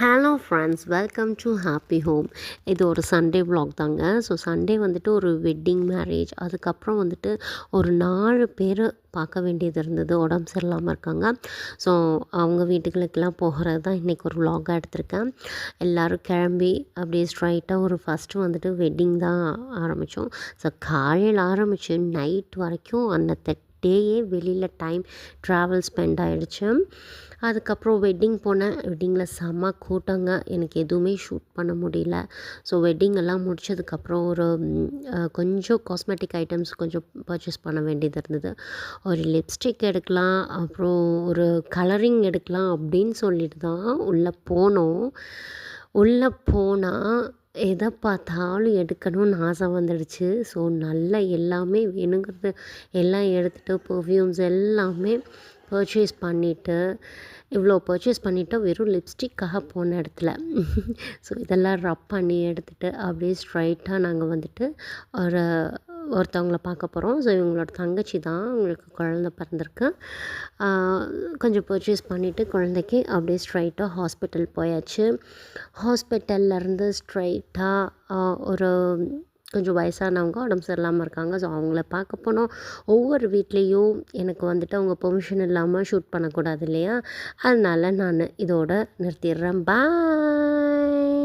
Hello friends, welcome to happy home. இது ஒரு Sunday vlog தாங்க. ஸோ சண்டே வந்துட்டு ஒரு வெட்டிங் மேரேஜ், அதுக்கப்புறம் வந்துட்டு ஒரு 4 பேர் பார்க்க வேண்டியது இருந்தது. உடம்பு சரியில்லாமல் இருக்காங்க. ஸோ அவங்க வீட்டுகளுக்கெல்லாம் போகிறது தான் இன்றைக்கி ஒரு vlog-ஆ எடுத்திருக்கேன். எல்லோரும் கிளம்பி அப்படியே ஸ்ட்ரைட்டாக ஒரு ஃபஸ்ட்டு வந்துட்டு வெட்டிங் தான் ஆரம்பித்தோம். ஸோ காலையில் ஆரம்பித்து நைட் வரைக்கும் அந்த டேயே வெளியில் டைம் ட்ராவல் ஸ்பெண்ட் ஆகிடுச்சு. அதுக்கப்புறம் வெட்டிங் போனேன். வெட்டிங்கில் செம்ம கூட்டங்க. எனக்கு எதுவுமே ஷூட் பண்ண முடியல. ஸோ வெட்டிங் எல்லாம் முடிச்சதுக்கப்புறம் ஒரு கொஞ்சம் காஸ்மெட்டிக் ஐட்டம்ஸ் கொஞ்சம் பர்ச்சேஸ் பண்ண வேண்டியது இருந்தது. ஒரு லிப்ஸ்டிக் எடுக்கலாம், அப்புறம் ஒரு கலரிங் எடுக்கலாம் அப்படின்னு சொல்லிட்டு தான் உள்ளே போனோம். உள்ளே போனால் எதை பார்த்தாலும் எடுக்கணும்னு ஆசை வந்துடுச்சு. ஸோ நல்லா எல்லாமே வேணுங்கிறது எல்லாம் எடுத்துகிட்டு பெர்ஃப்யூம்ஸ் எல்லாமே பர்ச்சேஸ் பண்ணிவிட்டு, இவ்வளோ பர்ச்சேஸ் பண்ணிவிட்டு வெறும் லிப்ஸ்டிக்காக போன இடத்துல ஸோ இதெல்லாம் ரப் பண்ணி எடுத்துகிட்டு அப்படியே ஸ்ட்ரைட்டாக நாங்கள் வந்துட்டு ஒருத்தவங்கள பார்க்க போகிறோம். ஸோ இவங்களோட தங்கச்சி தான், அவங்களுக்கு குழந்த பிறந்திருக்கு. கொஞ்சம் பர்ச்சேஸ் பண்ணிவிட்டு குழந்தைக்கு அப்படியே ஸ்ட்ரைட்டாக ஹாஸ்பிட்டல் போயாச்சு. ஹாஸ்பிட்டல்லேருந்து ஸ்ட்ரைட்டாக ஒரு கொஞ்சம் வயசானவங்க உடம்பு சரியில்லாமல் இருக்காங்க. ஸோ அவங்கள பார்க்க போனோம். ஒவ்வொரு வீட்லேயும் எனக்கு வந்துட்டு அவங்க பெர்மிஷன் இல்லாமல் ஷூட் பண்ணக்கூடாது இல்லையா? அதனால நான் இதோட நிறுத்திடுறேன். பாய்.